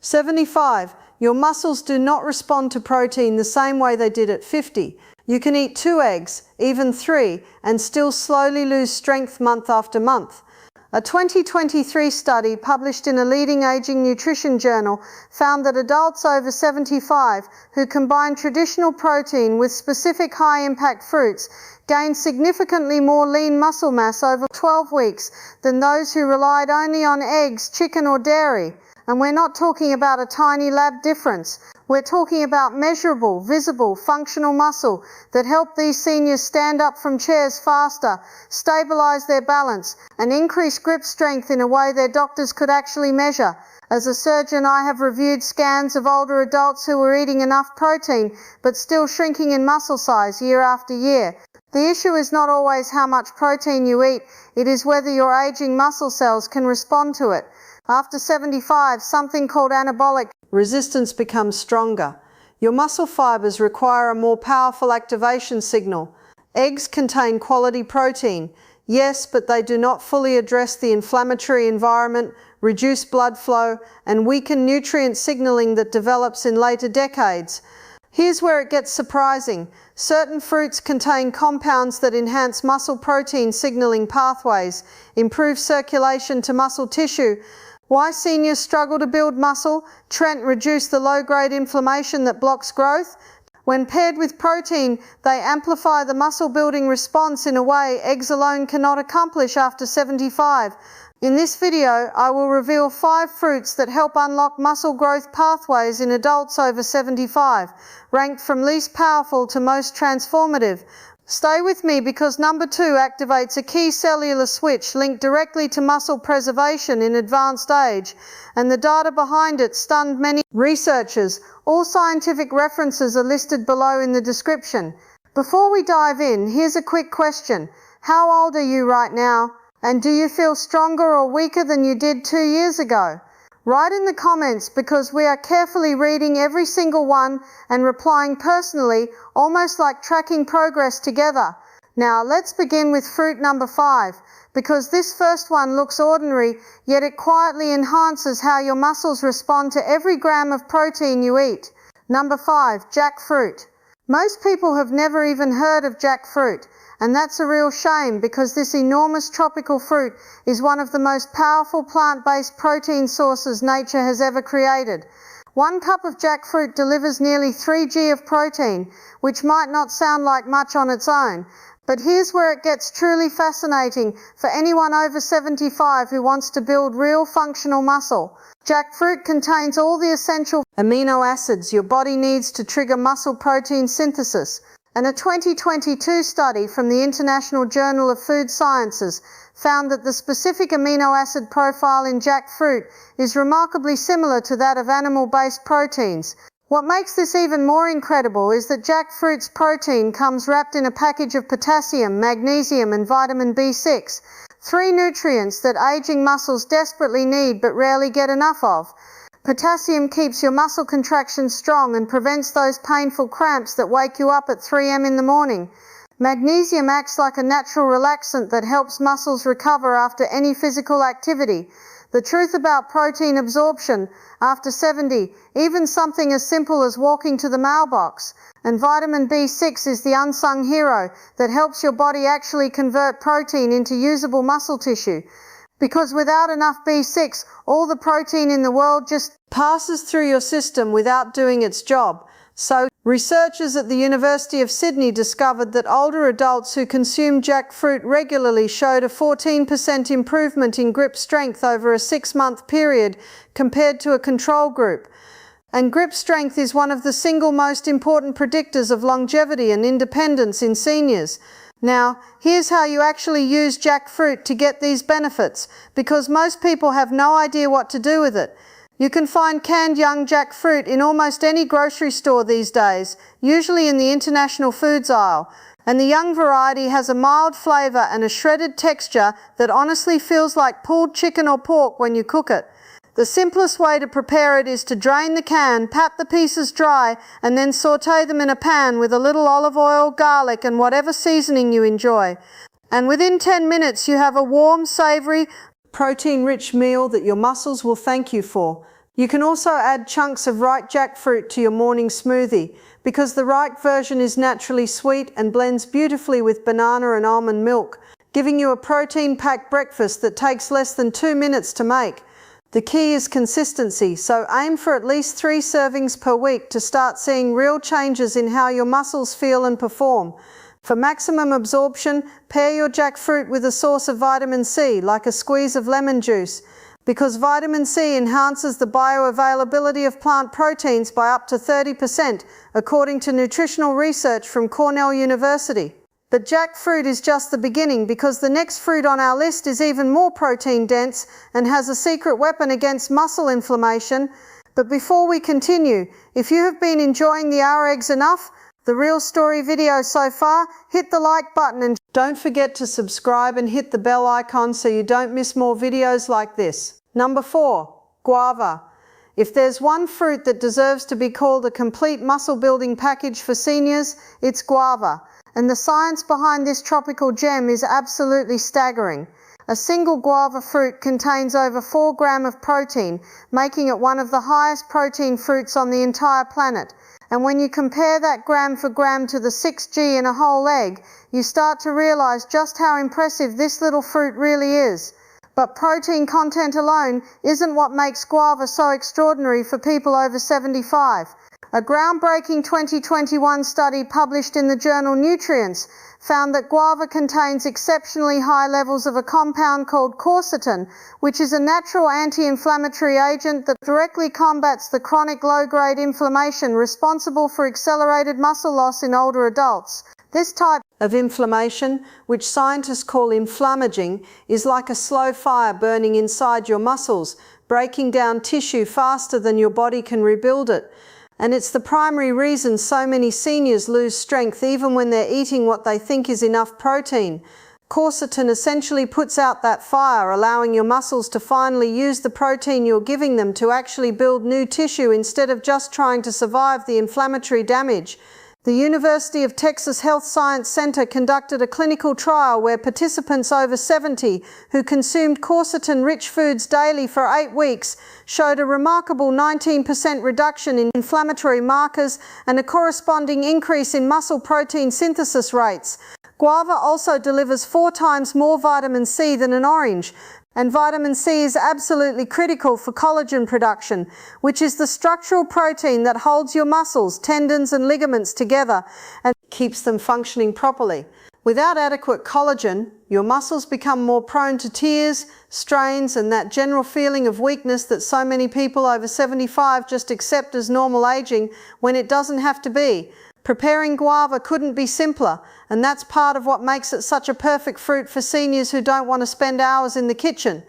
75. Your muscles do not respond to protein the same way they did at 50. You can eat 2 eggs, even 3, and still slowly lose strength month after month. A 2023 study published in a leading aging nutrition journal found that adults over 75 who combined traditional protein with specific high-impact fruits gained significantly more lean muscle mass over 12 weeks than those who relied only on eggs, chicken or dairy. And we're not talking about a tiny lab difference. We're talking about measurable, visible, functional muscle that help these seniors stand up from chairs faster, stabilize their balance, and increase grip strength in a way their doctors could actually measure. As a surgeon, I have reviewed scans of older adults who were eating enough protein but still shrinking in muscle size year after year. The issue is not always how much protein you eat, it is whether your aging muscle cells can respond to it. After 75, something called anabolic resistance becomes stronger. Your muscle fibers require a more powerful activation signal. Eggs contain quality protein, yes, but they do not fully address the inflammatory environment, reduce blood flow, and weaken nutrient signaling that develops in later decades. Here's where it gets surprising. Certain fruits contain compounds that enhance muscle protein signaling pathways, improve circulation to muscle tissue. Why seniors struggle to build muscle? Trent reduce the low-grade inflammation that blocks growth. When paired with protein, they amplify the muscle-building response in a way eggs alone cannot accomplish after 75. In this video, I will reveal 5 fruits that help unlock muscle growth pathways in adults over 75, ranked from least powerful to most transformative. Stay with me because number 2 activates a key cellular switch linked directly to muscle preservation in advanced age, and the data behind it stunned many researchers. All scientific references are listed below in the description. Before we dive in, here's a quick question. How old are you right now? And do you feel stronger or weaker than you did 2 years ago? Write in the comments because we are carefully reading every single one and replying personally, almost like tracking progress together. Now let's begin with fruit number 5, because this first one looks ordinary, yet it quietly enhances how your muscles respond to every gram of protein you eat. Number 5, jackfruit. Most people have never even heard of jackfruit. And that's a real shame because this enormous tropical fruit is one of the most powerful plant-based protein sources nature has ever created. 1 cup of jackfruit delivers nearly 3 g of protein, which might not sound like much on its own. But here's where it gets truly fascinating for anyone over 75 who wants to build real functional muscle. Jackfruit contains all the essential amino acids your body needs to trigger muscle protein synthesis. And a 2022 study from the International Journal of Food Sciences found that the specific amino acid profile in jackfruit is remarkably similar to that of animal-based proteins. What makes this even more incredible is that jackfruit's protein comes wrapped in a package of potassium, magnesium, and vitamin B6, 3 nutrients that aging muscles desperately need but rarely get enough of. Potassium keeps your muscle contractions strong and prevents those painful cramps that wake you up at 3 a.m. in the morning. Magnesium acts like a natural relaxant that helps muscles recover after any physical activity. The truth about protein absorption after 70, even something as simple as walking to the mailbox. And vitamin B6 is the unsung hero that helps your body actually convert protein into usable muscle tissue. Because without enough B6, all the protein in the world just passes through your system without doing its job. So, researchers at the University of Sydney discovered that older adults who consume jackfruit regularly showed a 14% improvement in grip strength over a 6-month period compared to a control group. And grip strength is one of the single most important predictors of longevity and independence in seniors. Now, here's how you actually use jackfruit to get these benefits, because most people have no idea what to do with it. You can find canned young jackfruit in almost any grocery store these days, usually in the international foods aisle. And the young variety has a mild flavour and a shredded texture that honestly feels like pulled chicken or pork when you cook it. The simplest way to prepare it is to drain the can, pat the pieces dry, and then saute them in a pan with a little olive oil, garlic, and whatever seasoning you enjoy. And within 10 minutes you have a warm, savoury, protein-rich meal that your muscles will thank you for. You can also add chunks of ripe jackfruit to your morning smoothie because the ripe version is naturally sweet and blends beautifully with banana and almond milk, giving you a protein-packed breakfast that takes less than 2 minutes to make. The key is consistency, so aim for at least 3 servings per week to start seeing real changes in how your muscles feel and perform. For maximum absorption, pair your jackfruit with a source of vitamin C, like a squeeze of lemon juice, because vitamin C enhances the bioavailability of plant proteins by up to 30%, according to nutritional research from Cornell University. But jackfruit is just the beginning, because the next fruit on our list is even more protein dense and has a secret weapon against muscle inflammation. But before we continue, if you have been enjoying the Our Eggs Enough, the real story video so far, hit the like button and don't forget to subscribe and hit the bell icon so you don't miss more videos like this. Number 4, guava. If there's one fruit that deserves to be called a complete muscle building package for seniors, it's guava. And the science behind this tropical gem is absolutely staggering. A single guava fruit contains over 4 grams of protein, making it one of the highest protein fruits on the entire planet. And when you compare that gram for gram to the 6G in a whole egg, you start to realize just how impressive this little fruit really is. But protein content alone isn't what makes guava so extraordinary for people over 75. A groundbreaking 2021 study published in the journal Nutrients found that guava contains exceptionally high levels of a compound called quercetin, which is a natural anti-inflammatory agent that directly combats the chronic low-grade inflammation responsible for accelerated muscle loss in older adults. This type of inflammation, which scientists call inflammaging, is like a slow fire burning inside your muscles, breaking down tissue faster than your body can rebuild it. And it's the primary reason so many seniors lose strength even when they're eating what they think is enough protein. Quercetin essentially puts out that fire, allowing your muscles to finally use the protein you're giving them to actually build new tissue instead of just trying to survive the inflammatory damage. The University of Texas Health Science Center conducted a clinical trial where participants over 70 who consumed quercetin-rich foods daily for 8 weeks showed a remarkable 19% reduction in inflammatory markers and a corresponding increase in muscle protein synthesis rates. Guava also delivers 4 times more vitamin C than an orange, and vitamin C is absolutely critical for collagen production, which is the structural protein that holds your muscles, tendons and ligaments together and keeps them functioning properly. Without adequate collagen, your muscles become more prone to tears, strains and that general feeling of weakness that so many people over 75 just accept as normal aging when it doesn't have to be. Preparing guava couldn't be simpler, and that's part of what makes it such a perfect fruit for seniors who don't want to spend hours in the kitchen.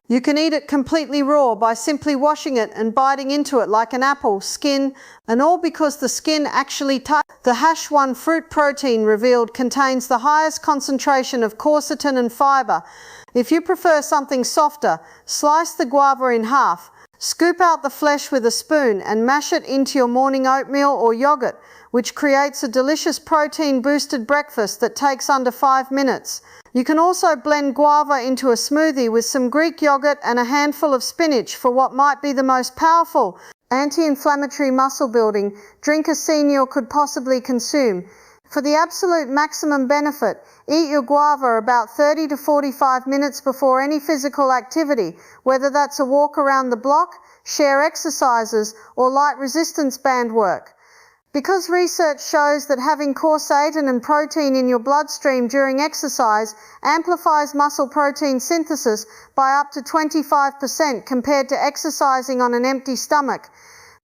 You can eat it completely raw by simply washing it and biting into it like an apple, skin, and all because the skin actually The Hash-1 fruit protein revealed contains the highest concentration of quercetin and fiber. If you prefer something softer, slice the guava in half, scoop out the flesh with a spoon and mash it into your morning oatmeal or yogurt, which creates a delicious protein-boosted breakfast that takes under 5 minutes. You can also blend guava into a smoothie with some Greek yogurt and a handful of spinach for what might be the most powerful anti-inflammatory muscle building drink a senior could possibly consume. For the absolute maximum benefit, eat your guava about 30 to 45 minutes before any physical activity, whether that's a walk around the block, share exercises, or light resistance band work. Because research shows that having quercetin and protein in your bloodstream during exercise amplifies muscle protein synthesis by up to 25% compared to exercising on an empty stomach.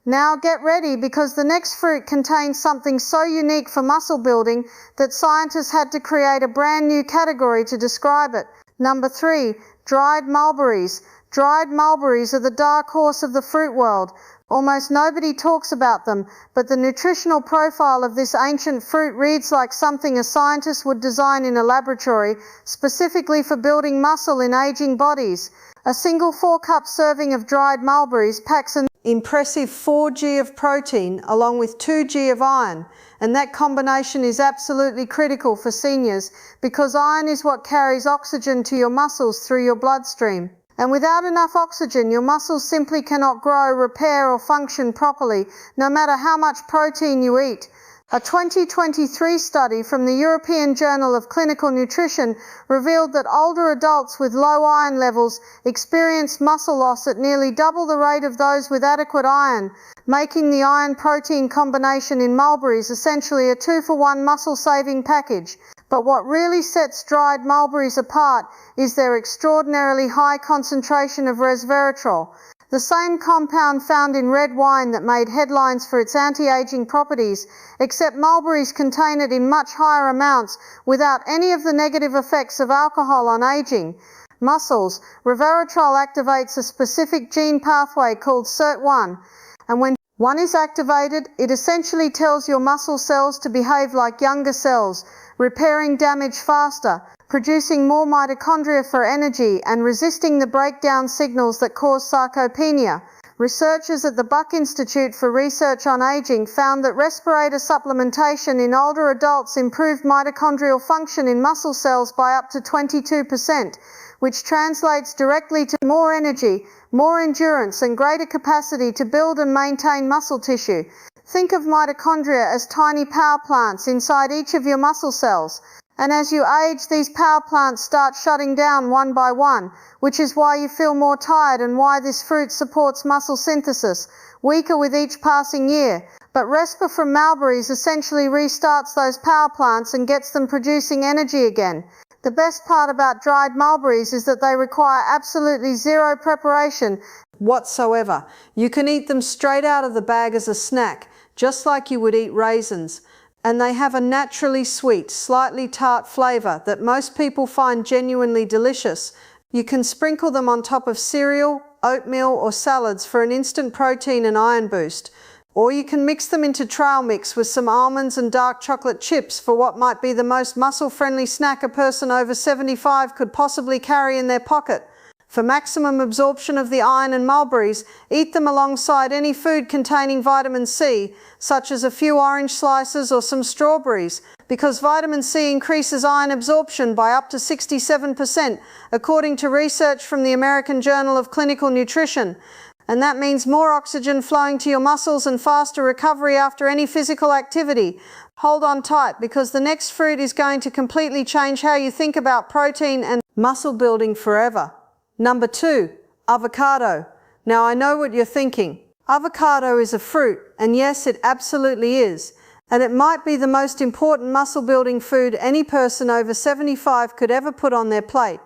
Now get ready, because the next fruit contains something so unique for muscle building that scientists had to create a brand new category to describe it. Number 3, dried mulberries. Dried mulberries are the dark horse of the fruit world. Almost nobody talks about them, but the nutritional profile of this ancient fruit reads like something a scientist would design in a laboratory, specifically for building muscle in aging bodies. A single 4-cup serving of dried mulberries packs an impressive 4G of protein along with 2G of iron, and that combination is absolutely critical for seniors because iron is what carries oxygen to your muscles through your bloodstream. And without enough oxygen, your muscles simply cannot grow, repair, or function properly, no matter how much protein you eat. A 2023 study from the European Journal of Clinical Nutrition revealed that older adults with low iron levels experienced muscle loss at nearly double the rate of those with adequate iron, making the iron-protein combination in mulberries essentially a 2-for-1 muscle-saving package. But what really sets dried mulberries apart is their extraordinarily high concentration of resveratrol, the same compound found in red wine that made headlines for its anti-aging properties, except mulberries contain it in much higher amounts without any of the negative effects of alcohol on aging. Muscles. Resveratrol activates a specific gene pathway called SIRT1, and when one is activated, it essentially tells your muscle cells to behave like younger cells, repairing damage faster, producing more mitochondria for energy, and resisting the breakdown signals that cause sarcopenia. Researchers at the Buck Institute for Research on Aging found that respirator supplementation in older adults improved mitochondrial function in muscle cells by up to 22%, which translates directly to more energy, more endurance, and greater capacity to build and maintain muscle tissue. Think of mitochondria as tiny power plants inside each of your muscle cells. And as you age, these power plants start shutting down one by one, which is why you feel more tired and why this fruit supports muscle synthesis, weaker with each passing year. But Respa from mulberries essentially restarts those power plants and gets them producing energy again. The best part about dried mulberries is that they require absolutely zero preparation whatsoever. You can eat them straight out of the bag as a snack, just like you would eat raisins. And they have a naturally sweet, slightly tart flavour that most people find genuinely delicious. You can sprinkle them on top of cereal, oatmeal, or salads for an instant protein and iron boost. Or you can mix them into trail mix with some almonds and dark chocolate chips for what might be the most muscle-friendly snack a person over 75 could possibly carry in their pocket. For maximum absorption of the iron in mulberries, eat them alongside any food containing vitamin C, such as a few orange slices or some strawberries, because vitamin C increases iron absorption by up to 67%, according to research from the American Journal of Clinical Nutrition. And that means more oxygen flowing to your muscles and faster recovery after any physical activity. Hold on tight, because the next fruit is going to completely change how you think about protein and muscle building forever. Number 2, avocado. Now I know what you're thinking. Avocado is a fruit, and yes, it absolutely is. And it might be the most important muscle building food any person over 75 could ever put on their plate.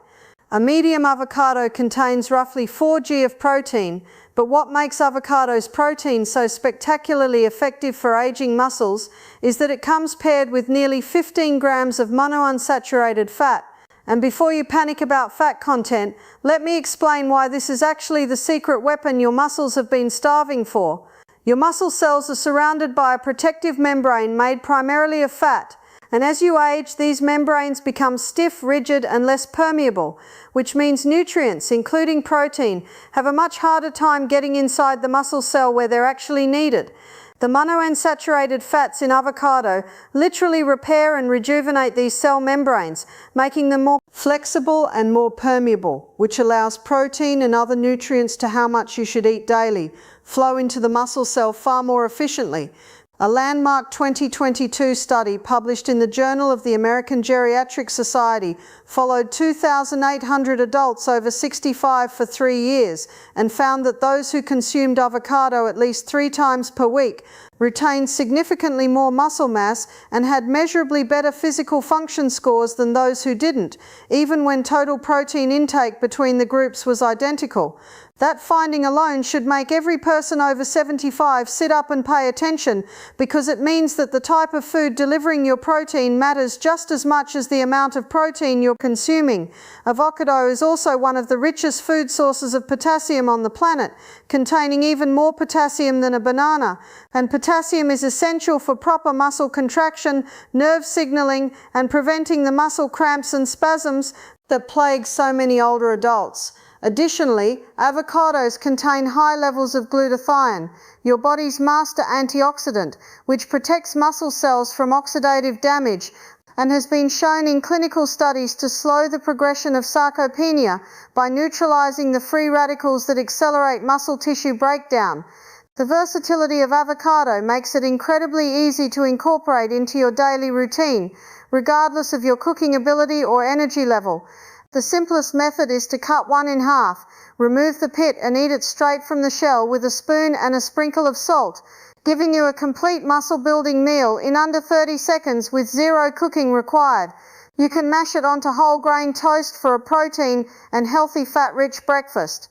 A medium avocado contains roughly 4 g of protein, but what makes avocado's protein so spectacularly effective for aging muscles is that it comes paired with nearly 15 grams of monounsaturated fat. And before you panic about fat content, let me explain why this is actually the secret weapon your muscles have been starving for. Your muscle cells are surrounded by a protective membrane made primarily of fat, and as you age, these membranes become stiff, rigid, and less permeable, which means nutrients, including protein, have a much harder time getting inside the muscle cell where they're actually needed. The monounsaturated fats in avocado literally repair and rejuvenate these cell membranes, making them more flexible and more permeable, which allows protein and other nutrients to how much you should eat daily flow into the muscle cell far more efficiently. A landmark 2022 study published in the Journal of the American Geriatric Society followed 2,800 adults over 65 for 3 years and found that those who consumed avocado at least 3 times per week retained significantly more muscle mass and had measurably better physical function scores than those who didn't, even when total protein intake between the groups was identical. That finding alone should make every person over 75 sit up and pay attention, because it means that the type of food delivering your protein matters just as much as the amount of protein you're consuming. Avocado is also one of the richest food sources of potassium on the planet, containing even more potassium than a banana. And potassium is essential for proper muscle contraction, nerve signaling, and preventing the muscle cramps and spasms that plague so many older adults. Additionally, avocados contain high levels of glutathione, your body's master antioxidant, which protects muscle cells from oxidative damage. and has been shown in clinical studies to slow the progression of sarcopenia by neutralizing the free radicals that accelerate muscle tissue breakdown. The versatility of avocado makes it incredibly easy to incorporate into your daily routine, regardless of your cooking ability or energy level. The simplest method is to cut one in half, remove the pit and eat it straight from the shell with a spoon and a sprinkle of salt, giving you a complete muscle-building meal in under 30 seconds with zero cooking required. You can mash it onto whole grain toast for a protein and healthy fat-rich breakfast.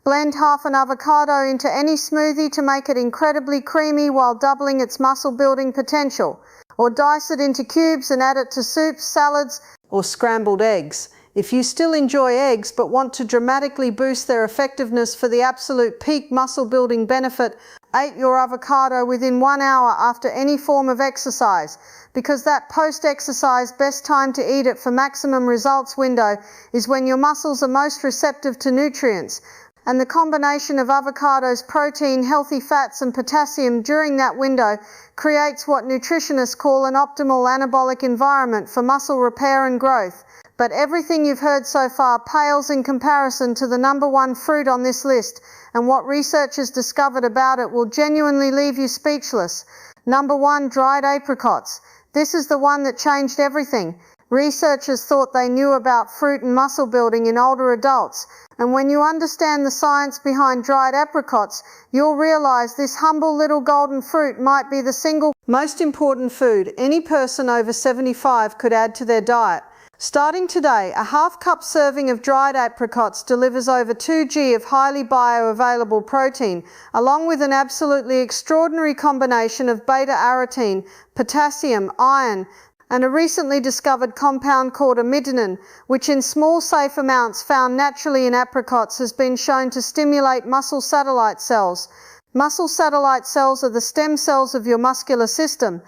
Blend half an avocado into any smoothie to make it incredibly creamy while doubling its muscle-building potential. Or dice it into cubes and add it to soups, salads, or scrambled eggs. If you still enjoy eggs but want to dramatically boost their effectiveness for the absolute peak muscle-building benefit, eat your avocado within 1 hour after any form of exercise, because that post-exercise best time to eat it for maximum results window is when your muscles are most receptive to nutrients. And the combination of avocado's protein, healthy fats and potassium during that window creates what nutritionists call an optimal anabolic environment for muscle repair and growth. But everything you've heard so far pales in comparison to the #1 fruit on this list, and what researchers discovered about it will genuinely leave you speechless. #1, dried apricots. This is the one that changed everything. Researchers thought they knew about fruit and muscle building in older adults, and when you understand the science behind dried apricots, you'll realize this humble little golden fruit might be the single most important food any person over 75 could add to their diet. Starting today, a half-cup serving of dried apricots delivers over 2 g of highly bioavailable protein, along with an absolutely extraordinary combination of beta-arotene, potassium, iron, and a recently discovered compound called imidinin, which in small safe amounts found naturally in apricots has been shown to stimulate muscle satellite cells. Muscle satellite cells are the stem cells of your muscular system.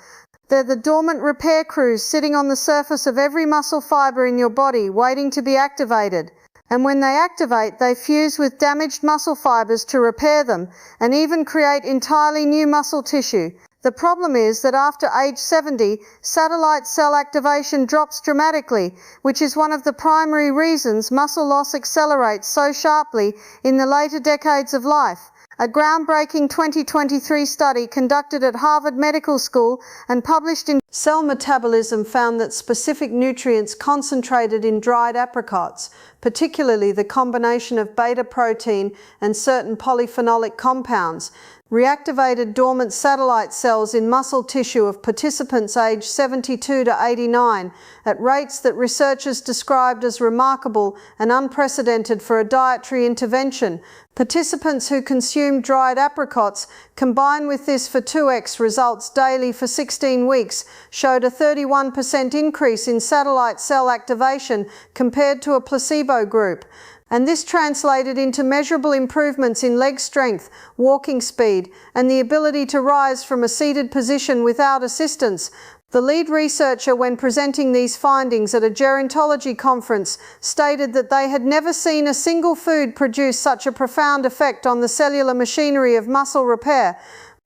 They're the dormant repair crews sitting on the surface of every muscle fiber in your body, waiting to be activated. And when they activate, they fuse with damaged muscle fibers to repair them, and even create entirely new muscle tissue. The problem is that after age 70, satellite cell activation drops dramatically, which is one of the primary reasons muscle loss accelerates so sharply in the later decades of life. A groundbreaking 2023 study conducted at Harvard Medical School and published in Cell Metabolism found that specific nutrients concentrated in dried apricots, particularly the combination of beta-protein and certain polyphenolic compounds, reactivated dormant satellite cells in muscle tissue of participants aged 72 to 89 at rates that researchers described as remarkable and unprecedented for a dietary intervention. Participants who consumed dried apricots, combined with this for 2x results daily for 16 weeks, showed a 31% increase in satellite cell activation compared to a placebo group. And this translated into measurable improvements in leg strength, walking speed, and the ability to rise from a seated position without assistance. The lead researcher, when presenting these findings at a gerontology conference, stated that they had never seen a single food produce such a profound effect on the cellular machinery of muscle repair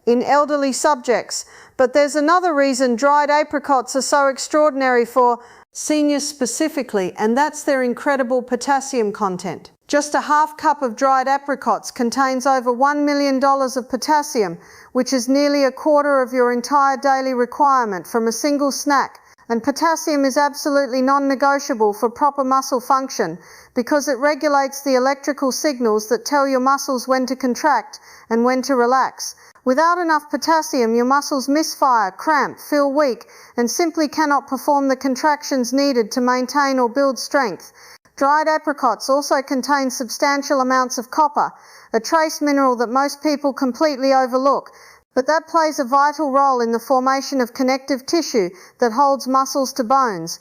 in elderly subjects. But there's another reason dried apricots are so extraordinary for seniors specifically, and that's their incredible potassium content. Just a half cup of dried apricots contains over $1 million of potassium, which is nearly a quarter of your entire daily requirement from a single snack. And potassium is absolutely non-negotiable for proper muscle function because it regulates the electrical signals that tell your muscles when to contract and when to relax. Without enough potassium, your muscles misfire, cramp, feel weak, and simply cannot perform the contractions needed to maintain or build strength. Dried apricots also contain substantial amounts of copper, a trace mineral that most people completely overlook, but that plays a vital role in the formation of connective tissue that holds muscles to bones.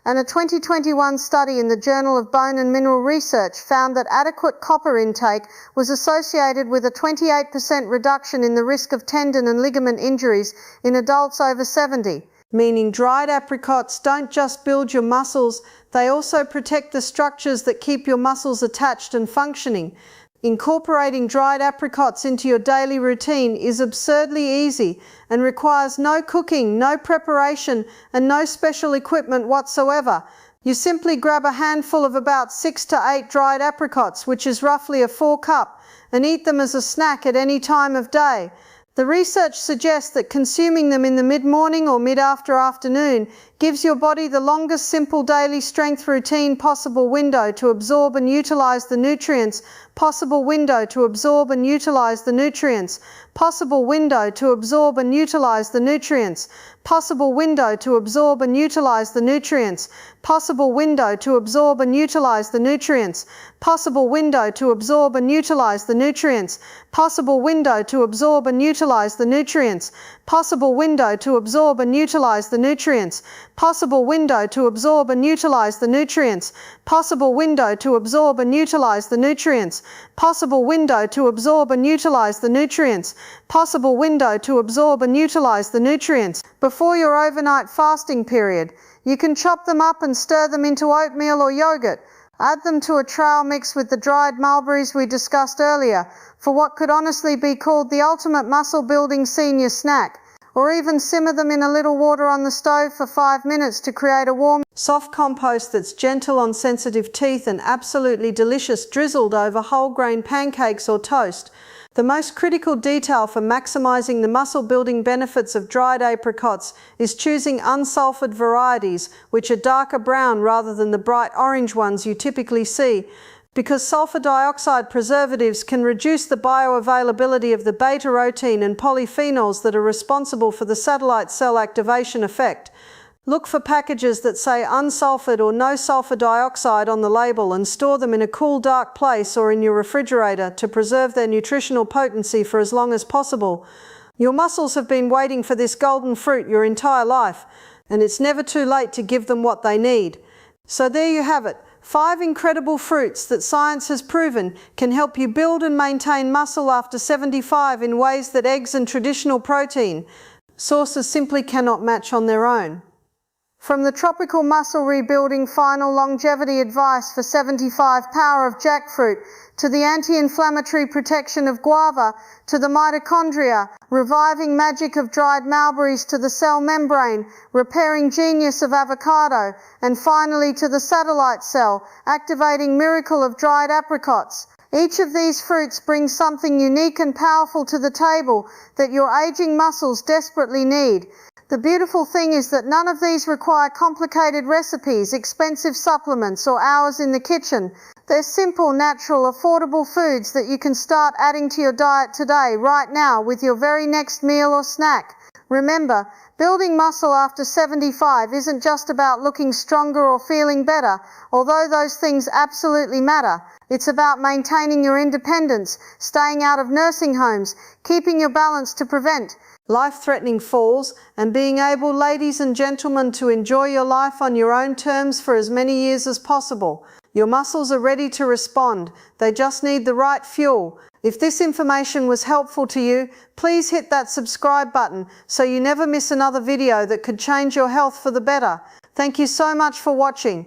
And a 2021 study in the Journal of Bone and Mineral Research found that adequate copper intake was associated with a 28% reduction in the risk of tendon and ligament injuries in adults over 70. Meaning dried apricots don't just build your muscles, they also protect the structures that keep your muscles attached and functioning. Incorporating dried apricots into your daily routine is absurdly easy and requires no cooking, no preparation, and no special equipment whatsoever. You simply grab a handful of about 6 to 8 dried apricots, which is roughly a 4 cup, and eat them as a snack at any time of day. The research suggests that consuming them in the mid-morning or mid-afternoon gives your body the longest simple daily strength routine possible window to absorb and utilize the nutrients, possible window to absorb and utilize the nutrients, possible window to absorb and utilize the nutrients, possible window to absorb and utilize the nutrients, possible window to absorb and utilize the nutrients, possible window to absorb and utilize the nutrients, possible window to absorb and utilize the nutrients, possible window to absorb and utilize the nutrients, possible window to absorb and utilize the nutrients, possible window to absorb and utilize the nutrients, possible window to absorb and utilize the nutrients, possible window to absorb and utilize the nutrients. Before your overnight fasting period, you can chop them up and stir them into oatmeal or yogurt. Add them to a trail mix with the dried mulberries we discussed earlier for what could honestly be called the ultimate muscle-building senior snack. Or even simmer them in a little water on the stove for 5 minutes to create a warm, soft compost that's gentle on sensitive teeth and absolutely delicious drizzled over whole grain pancakes or toast. The most critical detail for maximizing the muscle-building benefits of dried apricots is choosing unsulfured varieties, which are darker brown rather than the bright orange ones you typically see, because sulfur dioxide preservatives can reduce the bioavailability of the beta-carotene and polyphenols that are responsible for the satellite cell activation effect. Look for packages that say unsulfured or no sulfur dioxide on the label and store them in a cool, dark place or in your refrigerator to preserve their nutritional potency for as long as possible. Your muscles have been waiting for this golden fruit your entire life, and it's never too late to give them what they need. So there you have it. 5 incredible fruits that science has proven can help you build and maintain muscle after 75 in ways that eggs and traditional protein sources simply cannot match on their own. From the tropical muscle rebuilding final longevity advice for 75 power of jackfruit, to the anti-inflammatory protection of guava, to the mitochondria, reviving magic of dried mulberries, to the cell membrane, repairing genius of avocado, and finally to the satellite cell, activating miracle of dried apricots. Each of these fruits brings something unique and powerful to the table that your aging muscles desperately need. The beautiful thing is that none of these require complicated recipes, expensive supplements, or hours in the kitchen. They're simple, natural, affordable foods that you can start adding to your diet today, right now, with your very next meal or snack. Remember, building muscle after 75 isn't just about looking stronger or feeling better, although those things absolutely matter. It's about maintaining your independence, staying out of nursing homes, keeping your balance to prevent life-threatening falls, and being able, ladies and gentlemen, to enjoy your life on your own terms for as many years as possible. Your muscles are ready to respond. They just need the right fuel. If this information was helpful to you, please hit that subscribe button so you never miss another video that could change your health for the better. Thank you so much for watching.